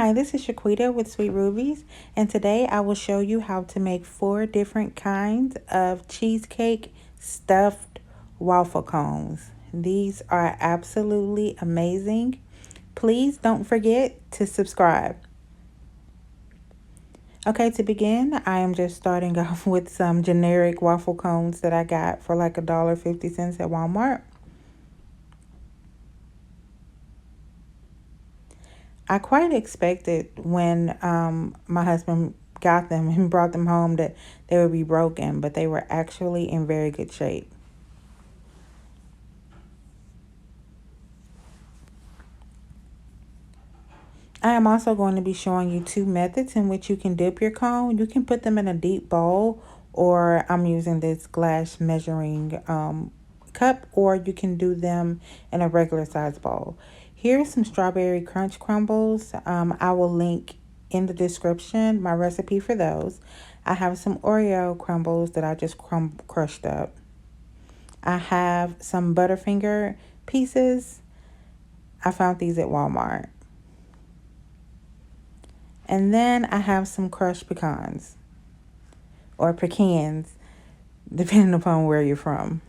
Hi, this is Shaquita with Sweet Rubies, and today I will show you how to make 4 different kinds of cheesecake stuffed waffle cones. These are absolutely amazing. Please don't forget to subscribe. Okay, to begin, I am just starting off with some generic waffle cones that I got for like $1.50 at Walmart. I quite expected when my husband got them and brought them home that they would be broken, but they were actually in very good shape. I am also going to be showing you 2 methods in which you can dip your cone. You can put them in a deep bowl, or I'm using this glass measuring cup, or you can do them in a regular size bowl. Here's some strawberry crunch crumbles. I will link in the description my recipe for those. I have some Oreo crumbles that I just crushed up. I have some Butterfinger pieces. I found these at Walmart. And then I have some crushed pecans or pecans, depending upon where you're from.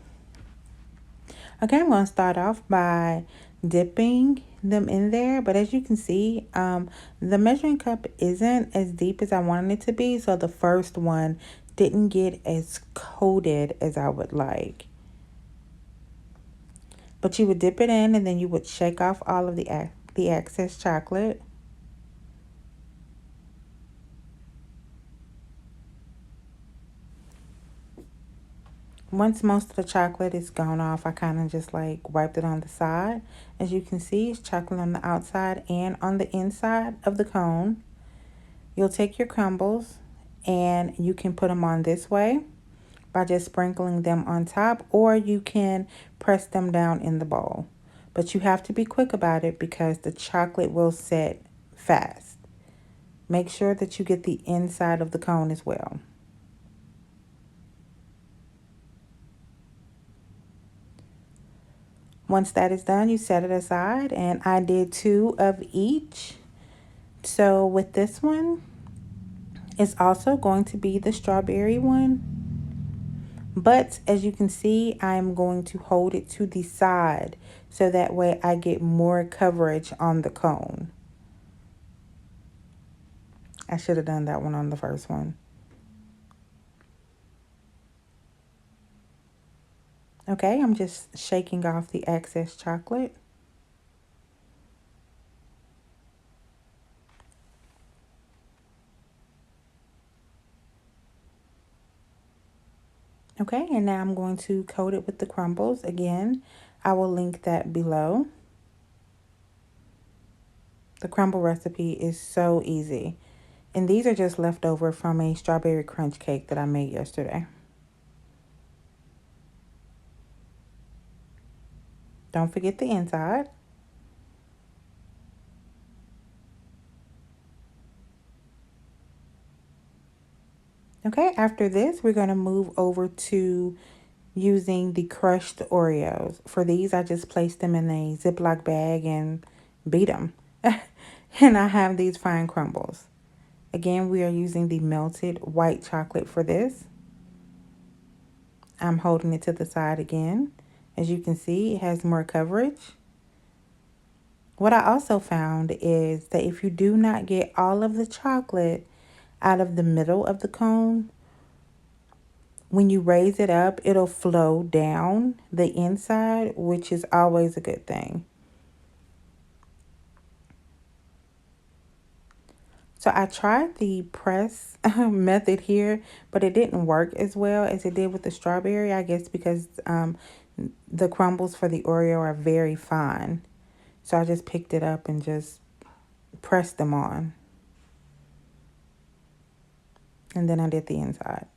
Okay, I'm going to start off by dipping them in there. But as you can see, the measuring cup isn't as deep as I wanted it to be. So the first one didn't get as coated as I would like. But you would dip it in and then you would shake off all of the excess chocolate. Once most of the chocolate is gone off, I kind of just like wiped it on the side. As you can see, it's chocolate on the outside and on the inside of the cone. You'll take your crumbles and you can put them on this way by just sprinkling them on top, or you can press them down in the bowl. But you have to be quick about it because the chocolate will set fast. Make sure that you get the inside of the cone as well. Once that is done, you set it aside, and I did 2 of each. So with this one, it's also going to be the strawberry one. But as you can see, I'm going to hold it to the side so that way I get more coverage on the cone. I should have done that one on the first one. Okay, I'm just shaking off the excess chocolate. Okay, and now I'm going to coat it with the crumbles. Again, I will link that below. The crumble recipe is so easy. And these are just left over from a strawberry crunch cake that I made yesterday. Don't forget the inside. Okay, after this, we're going to move over to using the crushed Oreos. For these, I just placed them in a Ziploc bag and beat them. And I have these fine crumbles. Again, we are using the melted white chocolate for this. I'm holding it to the side again. As you can see, it has more coverage. What I also found is that if you do not get all of the chocolate out of the middle of the cone, when you raise it up, it'll flow down the inside, which is always a good thing. So I tried the press method here, but it didn't work as well as it did with the strawberry, I guess because the crumbles for the Oreo are very fine. So I just picked it up and just pressed them on. And then I did the inside.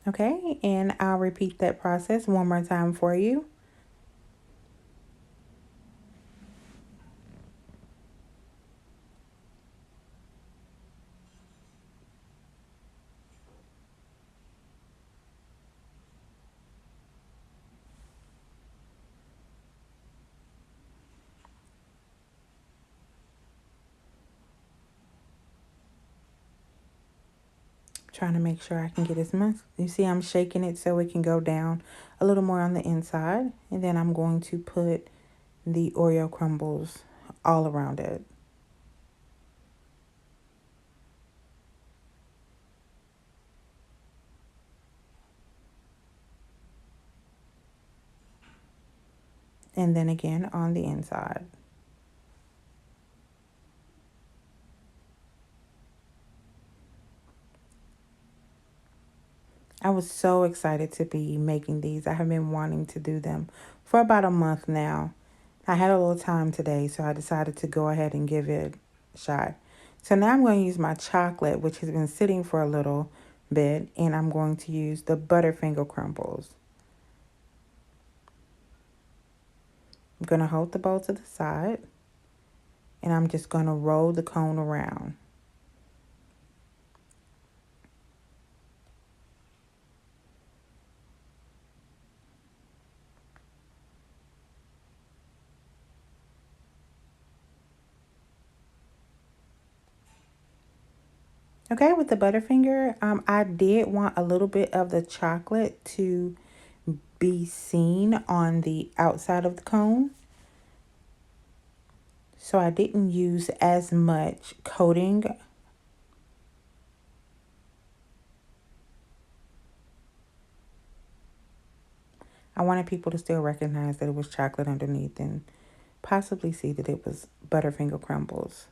Okay, and I'll repeat that process one more time for you. Trying to make sure I can get as much. You see, I'm shaking it so it can go down a little more on the inside. And then I'm going to put the Oreo crumbles all around it. And then again on the inside. I was so excited to be making these. I have been wanting to do them for about a month now. I had a little time today, so I decided to go ahead and give it a shot. So now I'm going to use my chocolate, which has been sitting for a little bit, and I'm going to use the Butterfinger crumbles. I'm going to hold the bowl to the side, and I'm just going to roll the cone around. Okay, with the Butterfinger, I did want a little bit of the chocolate to be seen on the outside of the cone. So I didn't use as much coating. I wanted people to still recognize that it was chocolate underneath and possibly see that it was Butterfinger crumbles.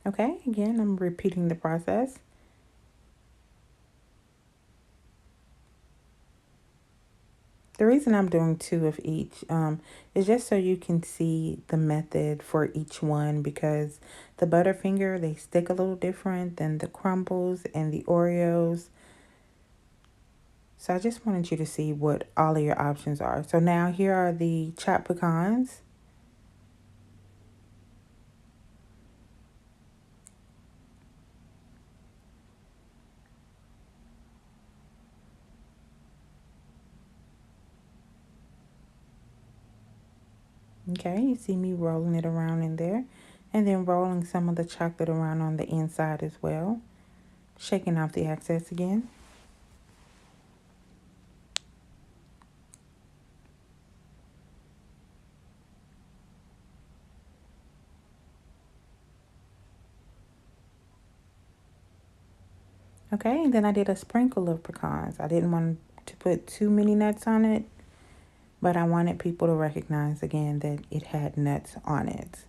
Okay, again, I'm repeating the process. The reason I'm doing two of each is just so you can see the method for each one, because the Butterfinger, they stick a little different than the crumbles and the Oreos. So I just wanted you to see what all of your options are. So now here are the chopped pecans. Okay, you see me rolling it around in there, and then rolling some of the chocolate around on the inside as well, shaking off the excess again. Okay, and then I did a sprinkle of pecans. I didn't want to put too many nuts on it, but I wanted people to recognize again that it had nuts on it.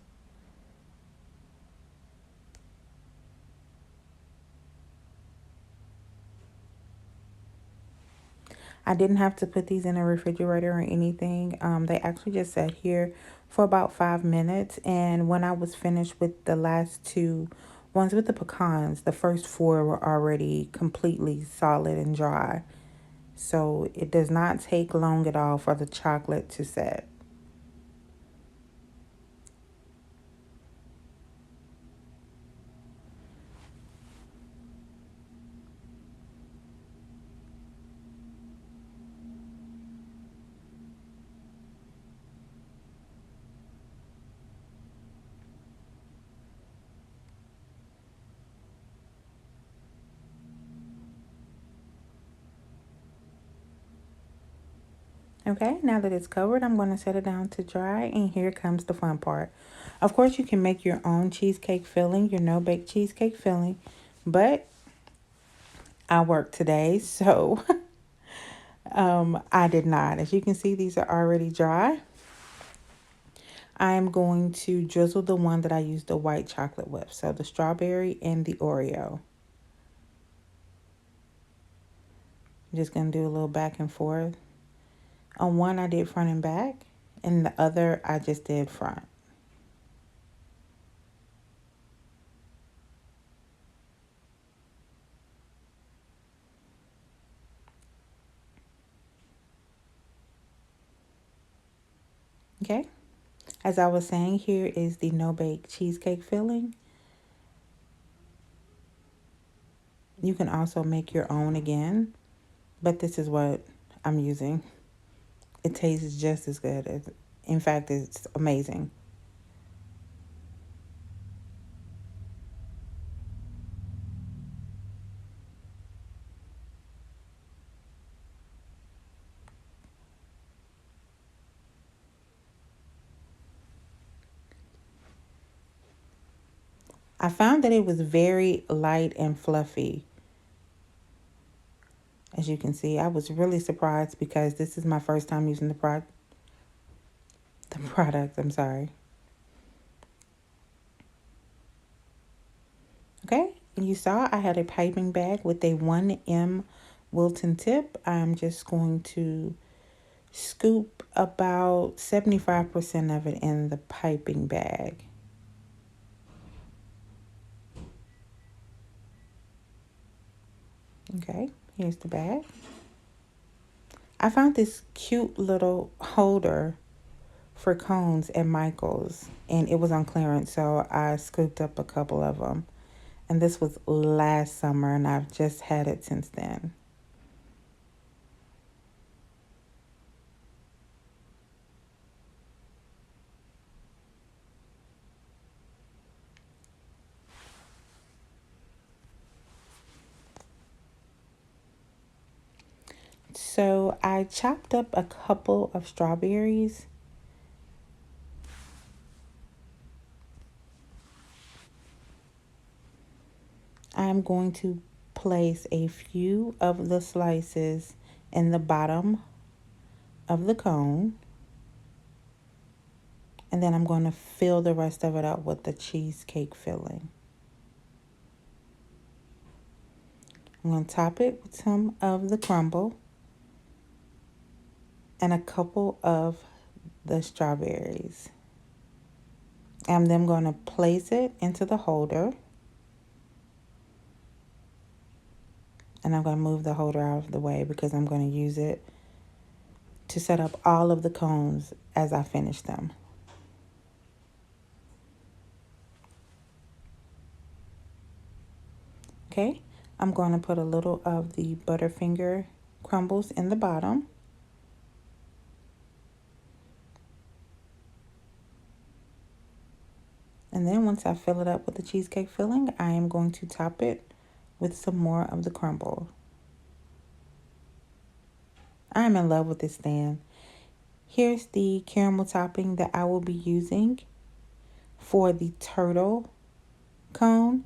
I didn't have to put these in a refrigerator or anything. They actually just sat here for about 5 minutes. And when I was finished with the last two ones with the pecans, the first four were already completely solid and dry. So it does not take long at all for the chocolate to set. Okay, now that it's covered, I'm going to set it down to dry, and here comes the fun part. Of course, you can make your own cheesecake filling, your no-bake cheesecake filling, but I worked today, so I did not. As you can see, these are already dry. I am going to drizzle the one that I used the white chocolate with, so the strawberry and the Oreo. I'm just going to do a little back and forth. On one, I did front and back, and the other, I just did front. Okay. As I was saying, here is the no-bake cheesecake filling. You can also make your own again, but this is what I'm using. It tastes just as good as, in fact, it's amazing. I found that it was very light and fluffy. As you can see, I was really surprised because this is my first time using the product, I'm sorry. Okay, and you saw I had a piping bag with a 1M Wilton tip. I'm just going to scoop about 75% of it in the piping bag. Okay, here's the bag. I found this cute little holder for cones at Michael's, and it was on clearance, so I scooped up a couple of them. And this was last summer, and I've just had it since then. So I chopped up a couple of strawberries. I'm going to place a few of the slices in the bottom of the cone. And then I'm going to fill the rest of it up with the cheesecake filling. I'm going to top it with some of the crumble and a couple of the strawberries. And then I'm going to place it into the holder. And I'm going to move the holder out of the way because I'm going to use it to set up all of the cones as I finish them. Okay, I'm going to put a little of the Butterfinger crumbles in the bottom. And then once I fill it up with the cheesecake filling, I am going to top it with some more of the crumble. I'm in love with this stand. Here's the caramel topping that I will be using for the turtle cone.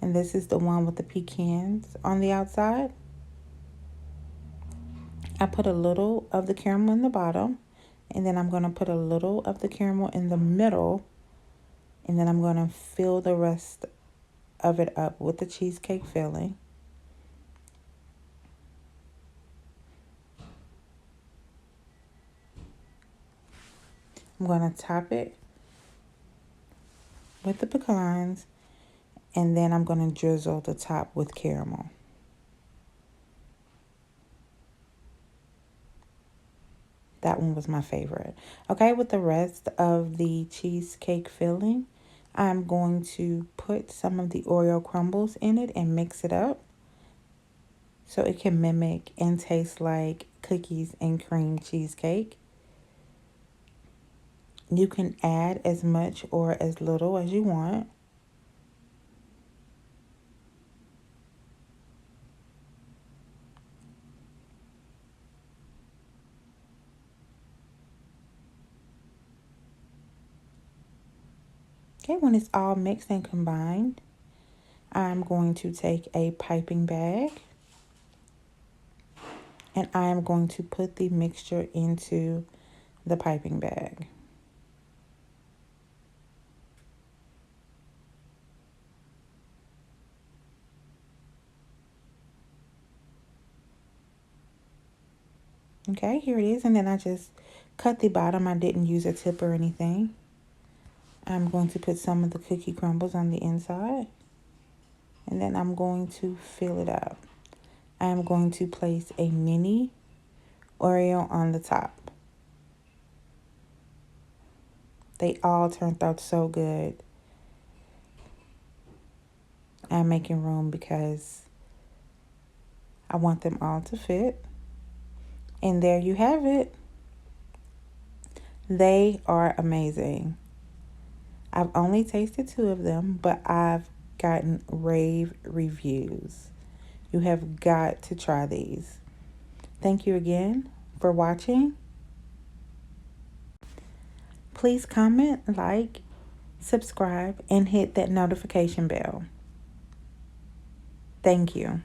And this is the one with the pecans on the outside. I put a little of the caramel in the bottom. And then I'm going to put a little of the caramel in the middle. And then I'm going to fill the rest of it up with the cheesecake filling. I'm going to top it with the pecans, and then I'm going to drizzle the top with caramel. That one was my favorite. Okay, with the rest of the cheesecake filling, I'm going to put some of the Oreo crumbles in it and mix it up so it can mimic and taste like cookies and cream cheesecake. You can add as much or as little as you want. Okay, when it's all mixed and combined, I'm going to take a piping bag and I am going to put the mixture into the piping bag. Okay, here it is. And then I just cut the bottom. I didn't use a tip or anything. I'm going to put some of the cookie crumbles on the inside. And then I'm going to fill it up. I am going to place a mini Oreo on the top. They all turned out so good. I'm making room because I want them all to fit. And there you have it. They are amazing. I've only tasted 2 of them, but I've gotten rave reviews. You have got to try these. Thank you again for watching. Please comment, like, subscribe, and hit that notification bell. Thank you.